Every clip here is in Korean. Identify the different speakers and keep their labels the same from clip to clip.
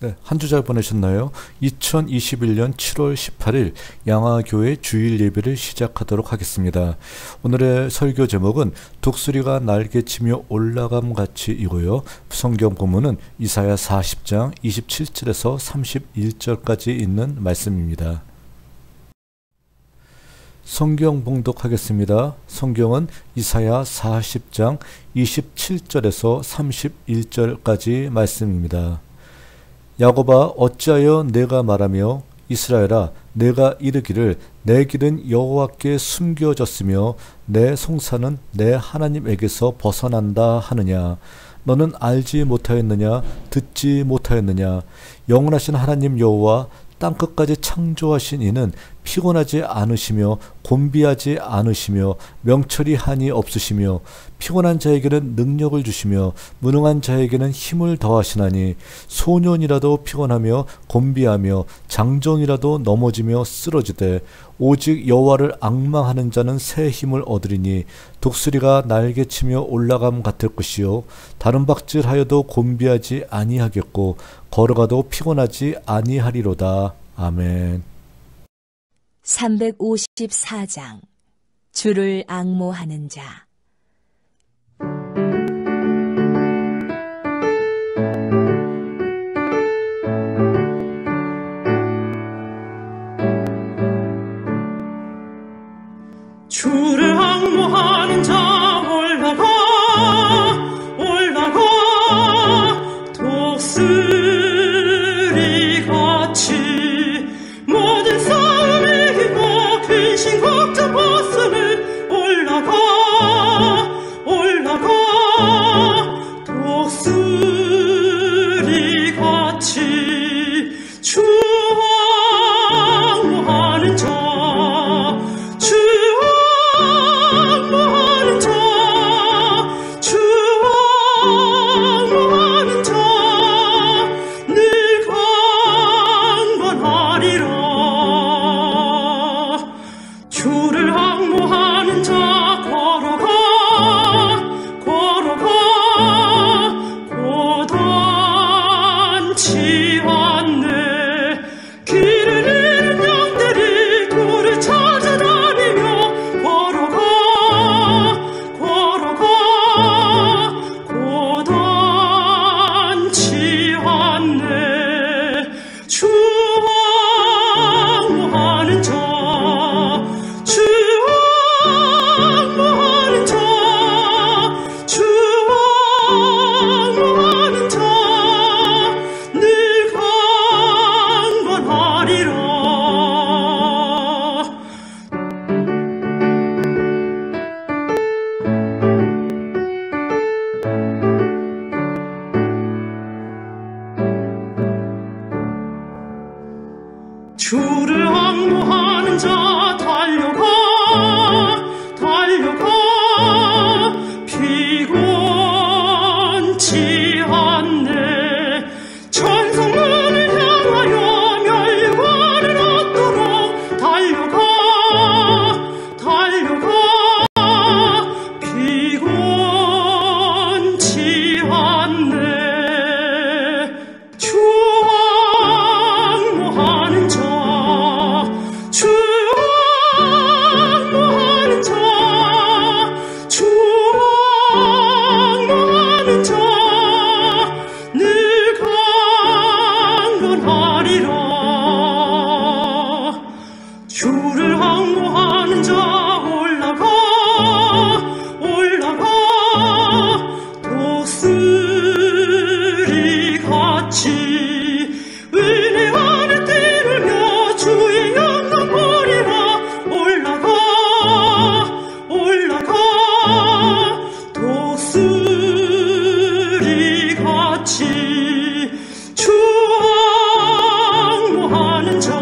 Speaker 1: 네, 한 주 잘 보내셨나요? 2021년 7월 18일 양화교회 주일 예배를 시작하도록 하겠습니다. 오늘의 설교 제목은 독수리가 날개치며 올라감 같이이고요. 성경 본문은 이사야 40장 27절에서 31절까지 있는 말씀입니다. 성경 봉독하겠습니다. 성경은 이사야 40장 27절에서 31절까지 말씀입니다. 야곱아, 어찌하여 내가 말하며 이스라엘아, 내가 이르기를 내 길은 여호와께 숨겨졌으며 내 송사는 내 하나님에게서 벗어난다 하느냐. 너는 알지 못하였느냐? 듣지 못하였느냐? 영원하신 하나님 여호와 땅끝까지 창조하신 이는 피곤하지 않으시며 곤비하지 않으시며 명철이 한이 없으시며 피곤한 자에게는 능력을 주시며 무능한 자에게는 힘을 더하시나니 소년이라도 피곤하며 곤비하며 장정이라도 넘어지며 쓰러지되 오직 여호와를 앙망하는 자는 새 힘을 얻으리니 독수리가 날개치며 올라감 같을 것이요 다른 박질하여도 곤비하지 아니하겠고 걸어가도 피곤하지 아니하리로다. 아멘.
Speaker 2: 354장 주를 앙모하는 자.
Speaker 3: 주를 앙모하는 자 올라가 올라가 독수리같이 모든 싸움에 이기고 근심 걱정 벗으는 올라가 올라가 독수리같이 주 앙모하는 자 주를 앙모하는 자 달려가 달려가 피곤치 않네 천성문을 향하여 멸류관을 얻도록 달려가 달려가 피곤치 않네 주 앙모하는 자 주를 앙모하는 자 올라가 올라가 독수리같이 은혜 안에 뛰르며 주의 영광 보리라 올라가 올라가 독수리같이 주 앙모하는 자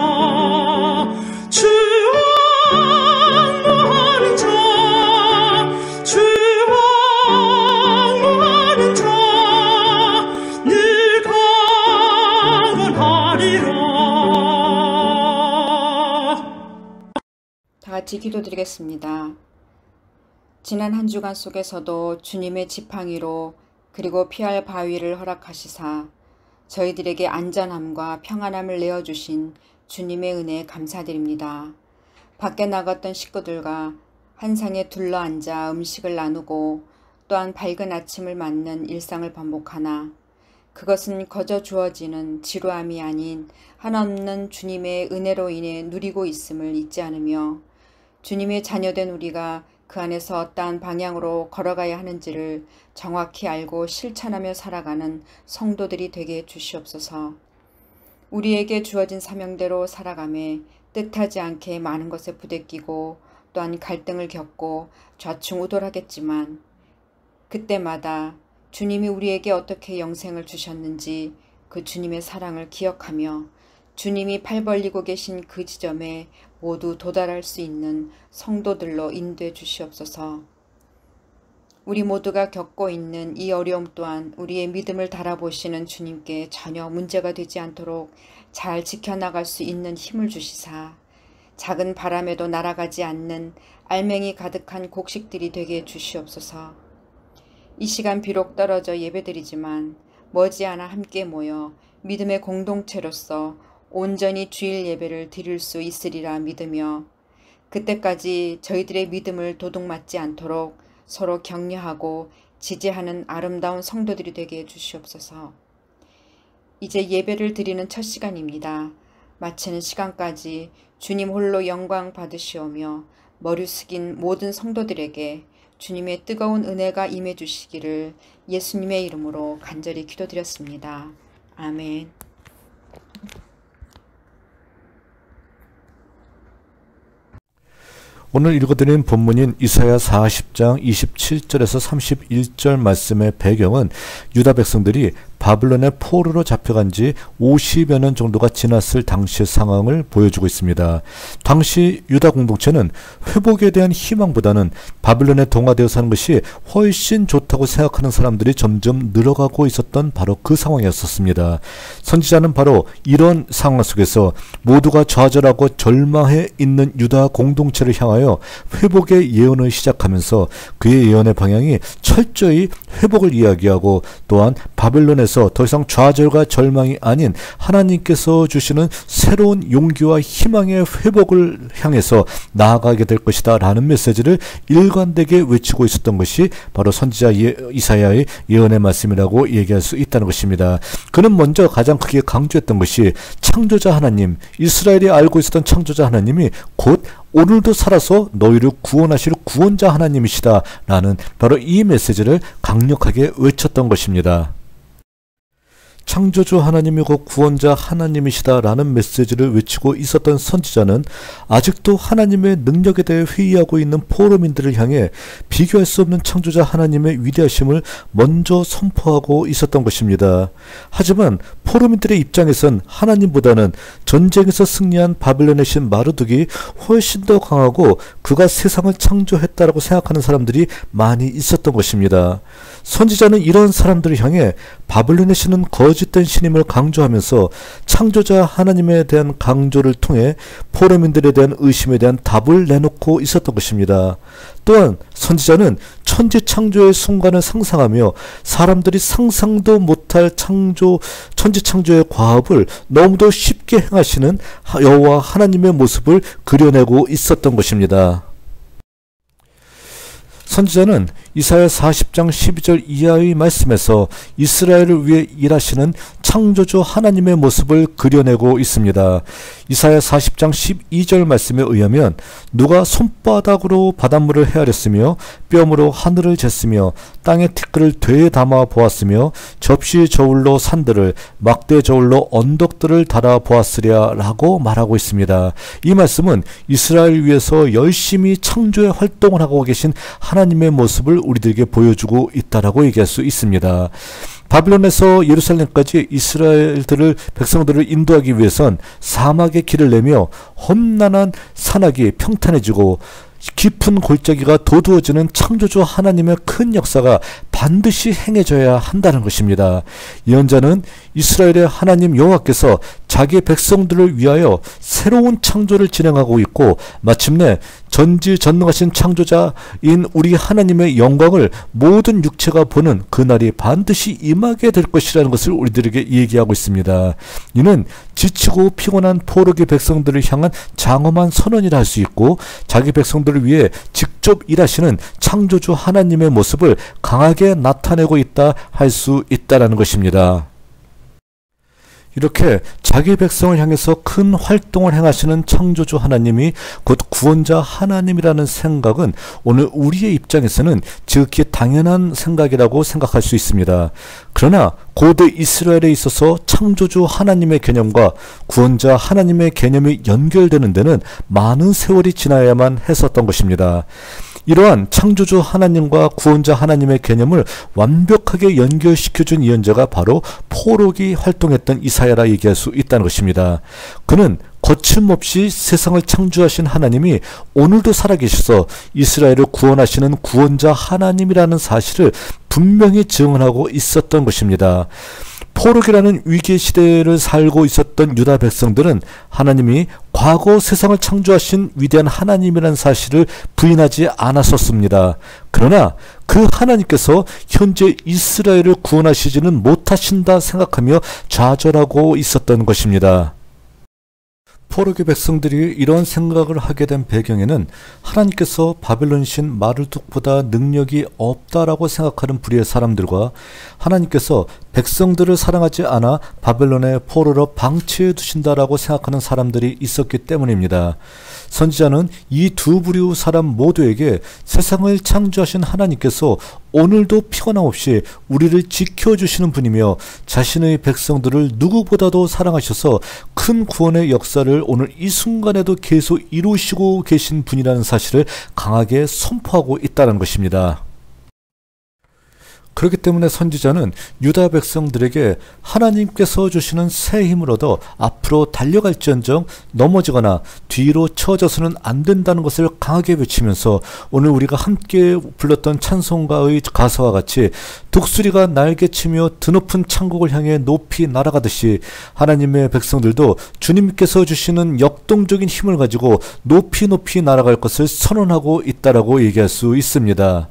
Speaker 4: 다 같이 기도드리겠습니다. 지난 한 주간 속에서도 주님의 지팡이로 그리고 피할 바위를 허락하시사 저희들에게 안전함과 평안함을 내어주신 주님의 은혜에 감사드립니다. 밖에 나갔던 식구들과 한 상에 둘러앉아 음식을 나누고 또한 밝은 아침을 맞는 일상을 반복하나 그것은 거저 주어지는 지루함이 아닌 한없는 주님의 은혜로 인해 누리고 있음을 잊지 않으며 주님의 자녀된 우리가 그 안에서 어떠한 방향으로 걸어가야 하는지를 정확히 알고 실천하며 살아가는 성도들이 되게 해 주시옵소서. 우리에게 주어진 사명대로 살아가며 뜻하지 않게 많은 것에 부대끼고 또한 갈등을 겪고 좌충우돌하겠지만 그때마다 주님이 우리에게 어떻게 영생을 주셨는지 그 주님의 사랑을 기억하며 주님이 팔 벌리고 계신 그 지점에 모두 도달할 수 있는 성도들로 인도해 주시옵소서. 우리 모두가 겪고 있는 이 어려움 또한 우리의 믿음을 달아보시는 주님께 전혀 문제가 되지 않도록 잘 지켜나갈 수 있는 힘을 주시사 작은 바람에도 날아가지 않는 알맹이 가득한 곡식들이 되게 해 주시옵소서. 이 시간 비록 떨어져 예배드리지만 머지않아 함께 모여 믿음의 공동체로서 온전히 주일 예배를 드릴 수 있으리라 믿으며 그때까지 저희들의 믿음을 도둑맞지 않도록 서로 격려하고 지지하는 아름다운 성도들이 되게 해 주시옵소서. 이제 예배를 드리는 첫 시간입니다. 마치는 시간까지 주님 홀로 영광 받으시오며 머리 숙인 모든 성도들에게 주님의 뜨거운 은혜가 임해 주시기를 예수님의 이름으로 간절히 기도드렸습니다. 아멘.
Speaker 1: 오늘 읽어드린 본문인 이사야 40장 27절에서 31절 말씀의 배경은 유다 백성들이 바빌론의 포로로 잡혀간 지 50여 년 정도가 지났을 당시의 상황을 보여주고 있습니다. 당시 유다 공동체는 회복에 대한 희망보다는 바빌론에 동화되어 사는 것이 훨씬 좋다고 생각하는 사람들이 점점 늘어가고 있었던 바로 그 상황이었습니다. 선지자는 바로 이런 상황 속에서 모두가 좌절하고 절망해 있는 유다 공동체를 향하여 회복의 예언을 시작하면서 그의 예언의 방향이 철저히 회복을 이야기하고 또한 바빌론에서 더 이상 좌절과 절망이 아닌 하나님께서 주시는 새로운 용기와 희망의 회복을 향해서 나아가게 될 것이다 라는 메시지를 일관되게 외치고 있었던 것이 바로 선지자 이사야의 예언의 말씀이라고 얘기할 수 있다는 것입니다. 그는 먼저 가장 크게 강조했던 것이 창조자 하나님, 이스라엘이 알고 있었던 창조자 하나님이 곧 오늘도 살아서 너희를 구원하실 구원자 하나님이시다 라는 바로 이 메시지를 강력하게 외쳤던 것입니다. 창조주 하나님이고 구원자 하나님이시다 라는 메시지를 외치고 있었던 선지자는 아직도 하나님의 능력에 대해 회의하고 있는 포로민들을 향해 비교할 수 없는 창조자 하나님의 위대하심을 먼저 선포하고 있었던 것입니다. 하지만 포로민들의 입장에선 하나님보다는 전쟁에서 승리한 바빌론의 신 마르둑이 훨씬 더 강하고 그가 세상을 창조했다라고 생각하는 사람들이 많이 있었던 것입니다. 선지자는 이런 사람들을 향해 바빌론의 신은 거짓된 신임을 강조하면서 창조자 하나님에 대한 강조를 통해 포로민들에 대한 의심에 대한 답을 내놓고 있었던 것입니다. 또한 선지자는 천지 창조의 순간을 상상하며 사람들이 상상도 못할 천지 창조의 과업을 너무도 쉽게 행하시는 여호와 하나님의 모습을 그려내고 있었던 것입니다. 선지자는 이사야 40장 12절 이하의 말씀에서 이스라엘을 위해 일하시는 창조주 하나님의 모습을 그려내고 있습니다. 이사야 40장 12절 말씀에 의하면 누가 손바닥으로 바닷물을 헤아렸으며 뼘으로 하늘을 쟀으며 땅의 티끌을 되에 담아 보았으며 접시 저울로 산들을 막대 저울로 언덕들을 달아 보았으랴 라고 말하고 있습니다. 이 말씀은 이스라엘 위해서 열심히 창조의 활동을 하고 계신 하나님의 모습을 우리들에게 보여주고 있다라고 얘기할 수 있습니다. 바빌론에서 예루살렘까지 백성들을 인도하기 위해선 사막의 길을 내며 험난한 산악이 평탄해지고 깊은 골짜기가 도두어지는 창조주 하나님의 큰 역사가 반드시 행해져야 한다는 것입니다. 예언자는 이스라엘의 하나님 여호와께서 자기 백성들을 위하여 새로운 창조를 진행하고 있고 마침내 전지전능하신 창조자인 우리 하나님의 영광을 모든 육체가 보는 그날이 반드시 임하게 될 것이라는 것을 우리들에게 얘기하고 있습니다. 이는 지치고 피곤한 포로기 백성들을 향한 장엄한 선언이라 할 수 있고, 자기 백성들을 위해 직접 일하시는 창조주 하나님의 모습을 강하게 나타내고 있다 할 수 있다라는 것입니다. 이렇게 자기 백성을 향해서 큰 활동을 행하시는 창조주 하나님이 곧 구원자 하나님이라는 생각은 오늘 우리의 입장에서는 지극히 당연한 생각이라고 생각할 수 있습니다. 그러나 고대 이스라엘에 있어서 창조주 하나님의 개념과 구원자 하나님의 개념이 연결되는 데는 많은 세월이 지나야만 했었던 것입니다. 이러한 창조주 하나님과 구원자 하나님의 개념을 완벽하게 연결시켜준 예언자가 바로 포로기 활동했던 이사야라 얘기할 수 있다는 것입니다. 그는 거침없이 세상을 창조하신 하나님이 오늘도 살아계셔서 이스라엘을 구원하시는 구원자 하나님이라는 사실을 분명히 증언하고 있었던 것입니다. 포로기라는 위기 시대를 살고 있었던 유다 백성들은 하나님이 과거 세상을 창조하신 위대한 하나님이라는 사실을 부인하지 않았었습니다. 그러나 그 하나님께서 현재 이스라엘을 구원하시지는 못하신다 생각하며 좌절하고 있었던 것입니다. 포로기 백성들이 이런 생각을 하게 된 배경에는 하나님께서 바벨론 신 마르둑보다 능력이 없다라고 생각하는 불의의 사람들과 하나님께서 백성들을 사랑하지 않아 바벨론의 포로로 방치해 두신다라고 생각하는 사람들이 있었기 때문입니다. 선지자는 이 두 부류 사람 모두에게 세상을 창조하신 하나님께서 오늘도 피곤함 없이 우리를 지켜주시는 분이며 자신의 백성들을 누구보다도 사랑하셔서 큰 구원의 역사를 오늘 이 순간에도 계속 이루시고 계신 분이라는 사실을 강하게 선포하고 있다는 것입니다. 그렇기 때문에 선지자는 유다 백성들에게 하나님께서 주시는 새 힘을 얻어 앞으로 달려갈지언정 넘어지거나 뒤로 처져서는 안 된다는 것을 강하게 외치면서 오늘 우리가 함께 불렀던 찬송가의 가사와 같이 독수리가 날개치며 드높은 천국을 향해 높이 날아가듯이 하나님의 백성들도 주님께서 주시는 역동적인 힘을 가지고 높이 높이 날아갈 것을 선언하고 있다라고 얘기할 수 있습니다.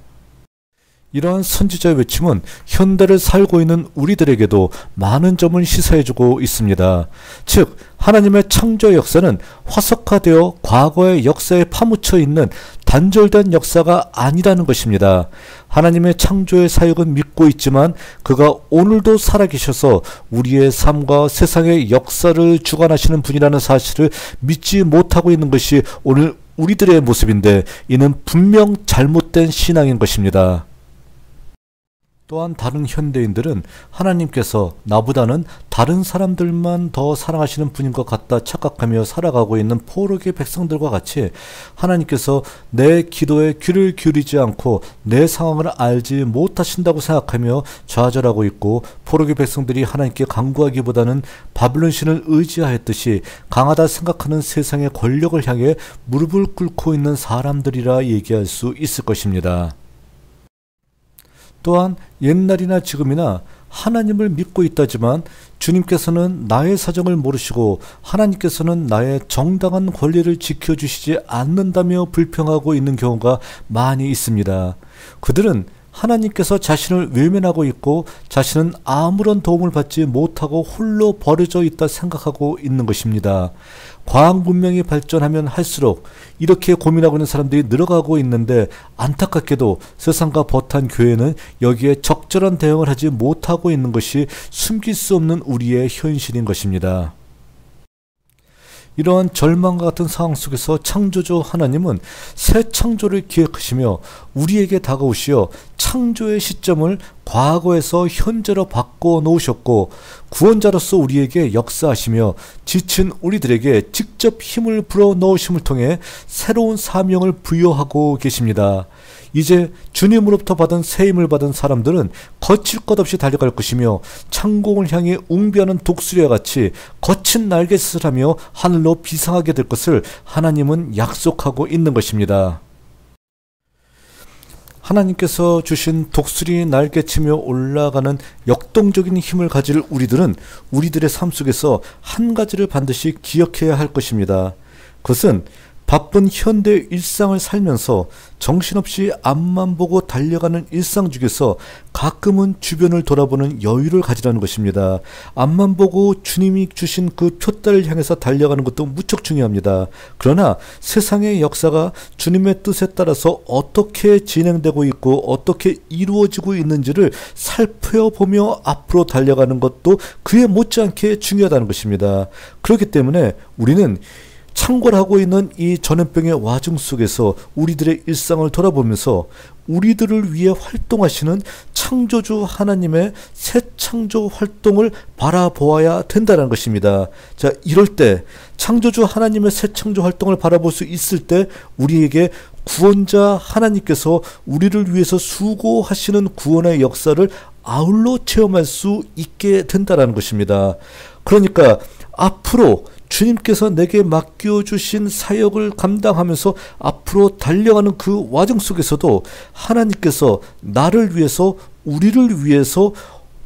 Speaker 1: 이러한 선지자의 외침은 현대를 살고 있는 우리들에게도 많은 점을 시사해주고 있습니다. 즉 하나님의 창조 역사는 화석화되어 과거의 역사에 파묻혀 있는 단절된 역사가 아니라는 것입니다. 하나님의 창조의 사역은 믿고 있지만 그가 오늘도 살아계셔서 우리의 삶과 세상의 역사를 주관하시는 분이라는 사실을 믿지 못하고 있는 것이 오늘 우리들의 모습인데, 이는 분명 잘못된 신앙인 것입니다. 또한 다른 현대인들은 하나님께서 나보다는 다른 사람들만 더 사랑하시는 분인 것 같다 착각하며 살아가고 있는 포로기 백성들과 같이 하나님께서 내 기도에 귀를 기울이지 않고 내 상황을 알지 못하신다고 생각하며 좌절하고 있고, 포로기 백성들이 하나님께 간구하기보다는 바벨론 신을 의지하였듯이 강하다 생각하는 세상의 권력을 향해 무릎을 꿇고 있는 사람들이라 얘기할 수 있을 것입니다. 또한 옛날이나 지금이나 하나님을 믿고 있다지만 주님께서는 나의 사정을 모르시고 하나님께서는 나의 정당한 권리를 지켜주시지 않는다며 불평하고 있는 경우가 많이 있습니다. 그들은 하나님께서 자신을 외면하고 있고 자신은 아무런 도움을 받지 못하고 홀로 버려져 있다 생각하고 있는 것입니다. 과학 문명이 발전하면 할수록 이렇게 고민하고 있는 사람들이 늘어가고 있는데, 안타깝게도 세상과 버탄 교회는 여기에 적절한 대응을 하지 못하고 있는 것이 숨길 수 없는 우리의 현실인 것입니다. 이러한 절망과 같은 상황 속에서 창조주 하나님은 새 창조를 기획하시며 우리에게 다가오시어 창조의 시점을 과거에서 현재로 바꿔 놓으셨고, 구원자로서 우리에게 역사하시며 지친 우리들에게 직접 힘을 불어 넣으심을 통해 새로운 사명을 부여하고 계십니다. 이제 주님으로부터 받은 새 힘을 받은 사람들은 거칠 것 없이 달려갈 것이며 창공을 향해 웅비하는 독수리와 같이 거친 날갯짓을 하며 하늘로 비상하게 될 것을 하나님은 약속하고 있는 것입니다. 하나님께서 주신 독수리 날개치며 올라가는 역동적인 힘을 가질 우리들은 우리들의 삶 속에서 한 가지를 반드시 기억해야 할 것입니다. 그것은 바쁜 현대 일상을 살면서 정신없이 앞만 보고 달려가는 일상 중에서 가끔은 주변을 돌아보는 여유를 가지라는 것입니다. 앞만 보고 주님이 주신 그 표대를 향해서 달려가는 것도 무척 중요합니다. 그러나 세상의 역사가 주님의 뜻에 따라서 어떻게 진행되고 있고 어떻게 이루어지고 있는지를 살펴보며 앞으로 달려가는 것도 그에 못지않게 중요하다는 것입니다. 그렇기 때문에 우리는 창궐하고 있는 이 전염병의 와중 속에서 우리들의 일상을 돌아보면서 우리들을 위해 활동하시는 창조주 하나님의 새 창조 활동을 바라보아야 된다는 것입니다. 자, 이럴 때 창조주 하나님의 새 창조 활동을 바라볼 수 있을 때 우리에게 구원자 하나님께서 우리를 위해서 수고하시는 구원의 역사를 아울러 체험할 수 있게 된다는 것입니다. 그러니까 앞으로 주님께서 내게 맡겨주신 사역을 감당하면서 앞으로 달려가는 그 와중 속에서도 하나님께서 나를 위해서 우리를 위해서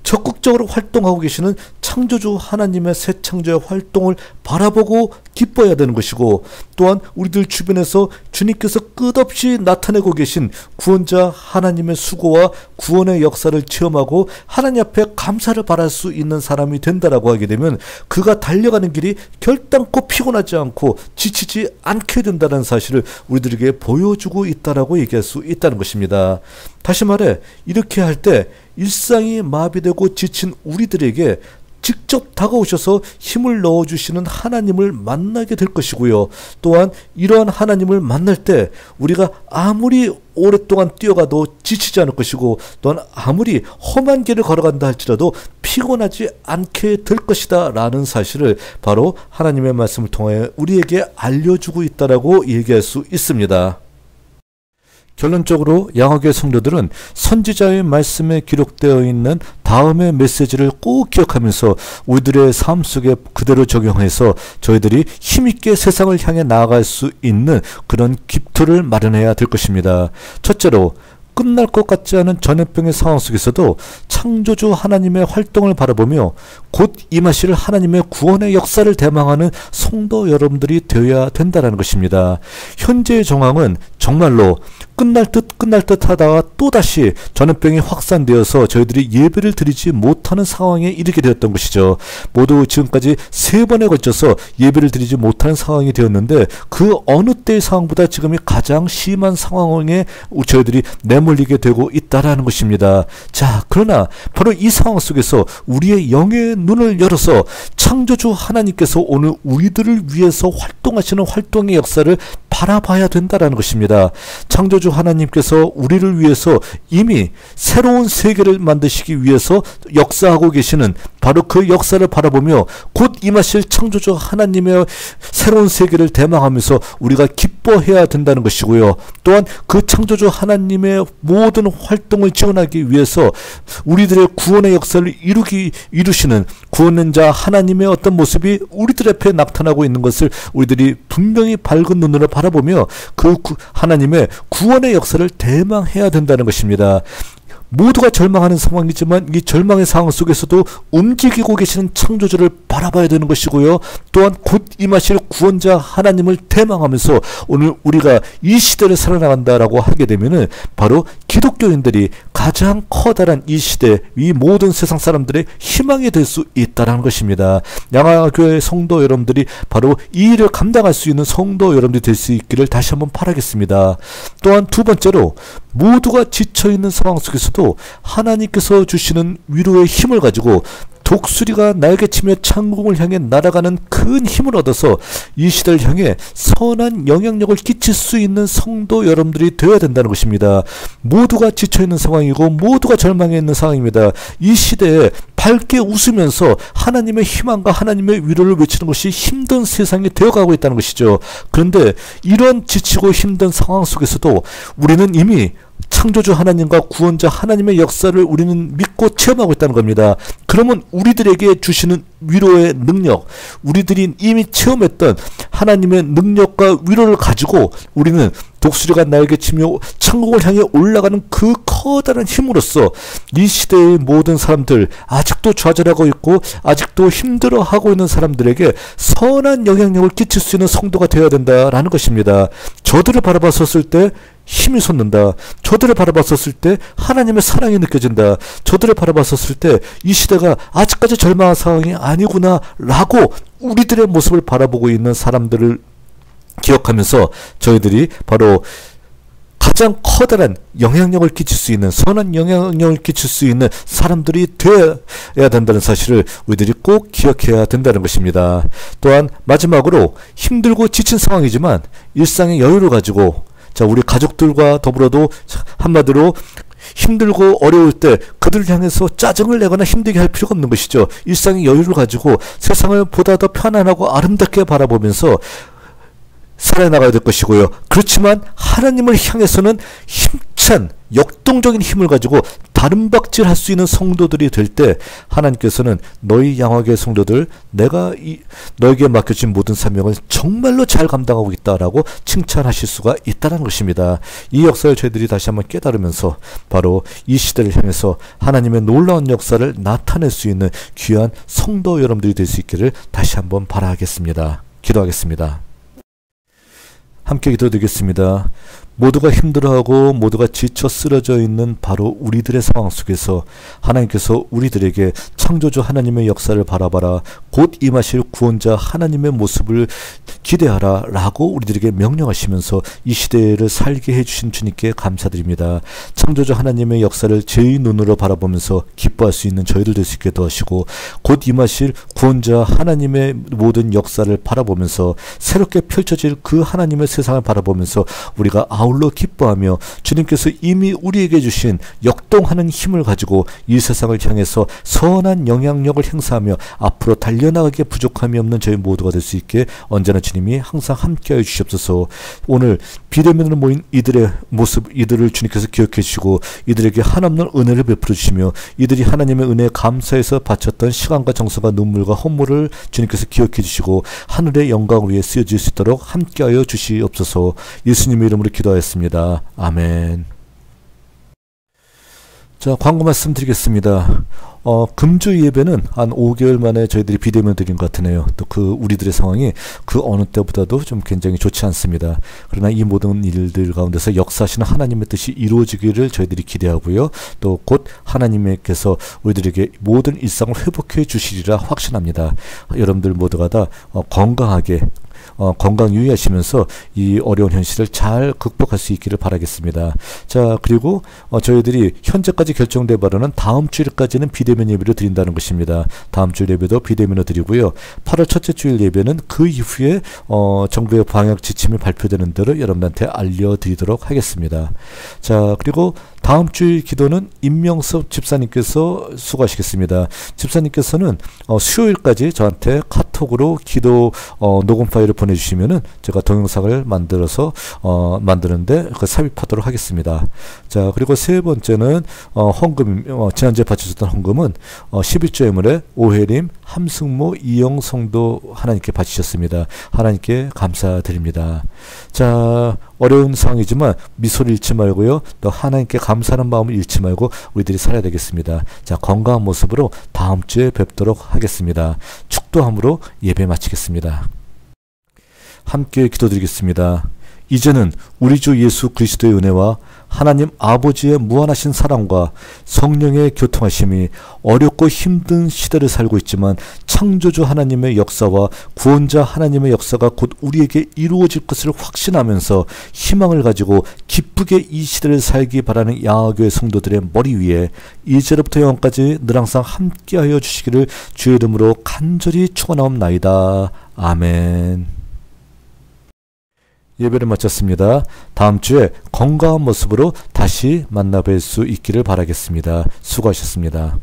Speaker 1: 적극적으로 활동하고 계시는 창조주 하나님의 새 창조의 활동을 바라보고 기뻐해야 되는 것이고, 또한 우리들 주변에서 주님께서 끝없이 나타내고 계신 구원자 하나님의 수고와 구원의 역사를 체험하고 하나님 앞에 감사를 바랄 수 있는 사람이 된다라고 하게 되면 그가 달려가는 길이 결단코 피곤하지 않고 지치지 않게 된다는 사실을 우리들에게 보여주고 있다라고 얘기할 수 있다는 것입니다. 다시 말해 이렇게 할 때 일상이 마비되고 지친 우리들에게 직접 다가오셔서 힘을 넣어주시는 하나님을 만나게 될 것이고요. 또한 이러한 하나님을 만날 때 우리가 아무리 오랫동안 뛰어가도 지치지 않을 것이고, 또한 아무리 험한 길을 걸어간다 할지라도 피곤하지 않게 될 것이다 라는 사실을 바로 하나님의 말씀을 통해 우리에게 알려주고 있다라고 얘기할 수 있습니다. 결론적으로 양화교회 성도들은 선지자의 말씀에 기록되어 있는 다음의 메시지를 꼭 기억하면서 우리들의 삶 속에 그대로 적용해서 저희들이 힘있게 세상을 향해 나아갈 수 있는 그런 기초를 마련해야 될 것입니다. 첫째로, 끝날 것 같지 않은 전염병의 상황 속에서도 창조주 하나님의 활동을 바라보며 곧 임하실 하나님의 구원의 역사를 대망하는 성도 여러분들이 되어야 된다는 것입니다. 현재의 정황은 정말로 끝날 듯 하다가 또다시 전염병이 확산되어서 저희들이 예배를 드리지 못하는 상황에 이르게 되었던 것이죠. 모두 지금까지 3번에 걸쳐서 예배를 드리지 못하는 상황이 되었는데 그 어느 때의 상황보다 지금이 가장 심한 상황에 저희들이 내몰리게 되고 있다라는 것입니다. 자, 그러나 바로 이 상황 속에서 우리의 영의 눈을 열어서 창조주 하나님께서 오늘 우리들을 위해서 활동하시는 활동의 역사를 바라봐야 된다라는 것입니다. 창조주 하나님께서 우리를 위해서 이미 새로운 세계를 만드시기 위해서 역사하고 계시는 바로 그 역사를 바라보며 곧 임하실 창조주 하나님의 새로운 세계를 대망하면서 우리가 기뻐해야 된다는 것이고요. 또한 그 창조주 하나님의 모든 활동을 지원하기 위해서 우리들의 구원의 역사를 이루시는 구원자 하나님의 어떤 모습이 우리들 앞에 나타나고 있는 것을 우리들이 분명히 밝은 눈으로 바라보며 그 하나님의 구원의 역사를 대망해야 된다는 것입니다. 모두가 절망하는 상황이지만 이 절망의 상황 속에서도 움직이고 계시는 창조주를 바라봐야 되는 것이고요. 또한 곧 임하실 구원자 하나님을 대망하면서 오늘 우리가 이 시대를 살아나간다라고 하게 되면은 바로 기독교인들이 가장 커다란 이 시대, 이 모든 세상 사람들의 희망이 될 수 있다는 것입니다. 양화교회 성도 여러분들이 바로 이 일을 감당할 수 있는 성도 여러분들이 될 수 있기를 다시 한번 바라겠습니다. 또한 두 번째로, 모두가 지쳐있는 상황 속에서도 하나님께서 주시는 위로의 힘을 가지고 독수리가 날개치며 창공을 향해 날아가는 큰 힘을 얻어서 이 시대를 향해 선한 영향력을 끼칠 수 있는 성도 여러분들이 되어야 된다는 것입니다. 모두가 지쳐있는 상황이고 모두가 절망해 있는 상황입니다. 이 시대에 밝게 웃으면서 하나님의 희망과 하나님의 위로를 외치는 것이 힘든 세상이 되어가고 있다는 것이죠. 그런데 이런 지치고 힘든 상황 속에서도 우리는 이미 창조주 하나님과 구원자 하나님의 역사를 우리는 믿고 체험하고 있다는 겁니다. 그러면 우리들에게 주시는 위로의 능력, 우리들이 이미 체험했던 하나님의 능력과 위로를 가지고 우리는 독수리가 날개치며 천국을 향해 올라가는 그 커다란 힘으로써 이 시대의 모든 사람들, 아직도 좌절하고 있고 아직도 힘들어하고 있는 사람들에게 선한 영향력을 끼칠 수 있는 성도가 되어야 된다라는 것입니다. 저들을 바라봤었을 때 힘이 솟는다. 저들을 바라봤었을 때 하나님의 사랑이 느껴진다. 저들을 바라봤었을 때 이 시대가 아직까지 절망한 상황이 아니구나 라고 우리들의 모습을 바라보고 있는 사람들을 기억하면서 저희들이 바로 가장 커다란 영향력을 끼칠 수 있는, 선한 영향력을 끼칠 수 있는 사람들이 되어야 된다는 사실을 우리들이 꼭 기억해야 된다는 것입니다. 또한 마지막으로 힘들고 지친 상황이지만 일상의 여유를 가지고, 자, 우리 가족들과 더불어도 한마디로 힘들고 어려울 때 그들을 향해서 짜증을 내거나 힘들게 할 필요가 없는 것이죠. 일상의 여유를 가지고 세상을 보다 더 편안하고 아름답게 바라보면서 살아나가야 될 것이고요. 그렇지만 하나님을 향해서는 힘찬 역동적인 힘을 가지고 다름박질할 수 있는 성도들이 될 때 하나님께서는 너희 양화교회 성도들, 내가 너에게 맡겨진 모든 사명을 정말로 잘 감당하고 있다라고 칭찬하실 수가 있다는 것입니다. 이 역사를 저희들이 다시 한번 깨달으면서 바로 이 시대를 향해서 하나님의 놀라운 역사를 나타낼 수 있는 귀한 성도 여러분들이 될 수 있기를 다시 한번 바라겠습니다. 기도하겠습니다. 함께 기도드리겠습니다. 모두가 힘들어하고 모두가 지쳐 쓰러져 있는 바로 우리들의 상황 속에서 하나님께서 우리들에게 창조주 하나님의 역사를 바라봐라, 곧 임하실 구원자 하나님의 모습을 기대하라 라고 우리들에게 명령하시면서 이 시대를 살게 해주신 주님께 감사드립니다. 창조주 하나님의 역사를 제의 눈으로 바라보면서 기뻐할 수 있는 저희들 될 수 있게 도와주시고, 곧 임하실 구원자 하나님의 모든 역사를 바라보면서 새롭게 펼쳐질 그 하나님의 세상을 바라보면서 우리가 아울러 기뻐하며 주님께서 이미 우리에게 주신 역동하는 힘을 가지고 이 세상을 향해서 선한 영향력을 행사하며 앞으로 달려나가기에 부족함이 없는 저희 모두가 될 수 있게 언제나 주님이 항상 함께하여 주시옵소서. 오늘 비대면으로 모인 이들의 모습, 이들을 주님께서 기억해 주시고 이들에게 한없는 은혜를 베풀어 주시며 이들이 하나님의 은혜에 감사해서 바쳤던 시간과 정성과 눈물과 헌물을 주님께서 기억해 주시고 하늘의 영광 위에 쓰여질 수 있도록 함께하여 주시옵소서. 예수님의 이름으로 기도하였습니다. 아멘. 자, 광고 말씀드리겠습니다. 금주 예배는 한 5개월 만에 저희들이 비대면 드린 것 같으네요. 또 그 우리들의 상황이 그 어느 때보다도 좀 굉장히 좋지 않습니다. 그러나 이 모든 일들 가운데서 역사하시는 하나님의 뜻이 이루어지기를 저희들이 기대하고요. 또 곧 하나님께서 우리들에게 모든 일상을 회복해 주시리라 확신합니다. 여러분들 모두가 다 건강하게 건강 유의하시면서 이 어려운 현실을 잘 극복할 수 있기를 바라겠습니다. 자, 그리고 저희들이 현재까지 결정돼 바로는 다음 주일까지는 비대면 예배를 드린다는 것입니다. 다음 주일 예배도 비대면으로 드리고요. 8월 첫째 주일 예배는 그 이후에 정부의 방역 지침이 발표되는 대로 여러분한테 알려드리도록 하겠습니다. 자, 그리고 다음 주일 기도는 임명섭 집사님께서 수고하시겠습니다. 집사님께서는 수요일까지 저한테 카톡으로 기도 녹음 파일을 보내주시면은 제가 동영상을 만들어서 만드는데 삽입하도록 하겠습니다. 자, 그리고 세 번째는 헌금, 지난주에 바쳐줬던 헌금은 11조 예물에 오혜림, 함승모, 이영성도 하나님께 바치셨습니다. 하나님께 감사드립니다. 자, 어려운 상황이지만 미소를 잃지 말고요. 또 하나님께 감사하는 마음을 잃지 말고 우리들이 살아야 되겠습니다. 자, 건강한 모습으로 다음 주에 뵙도록 하겠습니다. 축도함으로 예배 마치겠습니다. 함께 기도드리겠습니다. 이제는 우리 주 예수 그리스도의 은혜와 하나님 아버지의 무한하신 사랑과 성령의 교통하심이 어렵고 힘든 시대를 살고 있지만 창조주 하나님의 역사와 구원자 하나님의 역사가 곧 우리에게 이루어질 것을 확신하면서 희망을 가지고 기쁘게 이 시대를 살기 바라는 양화교회 성도들의 머리 위에 이제로부터 영원까지 늘 항상 함께하여 주시기를 주의 이름으로 간절히 축원하옵나이다. 아멘. 예배를 마쳤습니다. 다음 주에 건강한 모습으로 다시 만나뵐 수 있기를 바라겠습니다. 수고하셨습니다.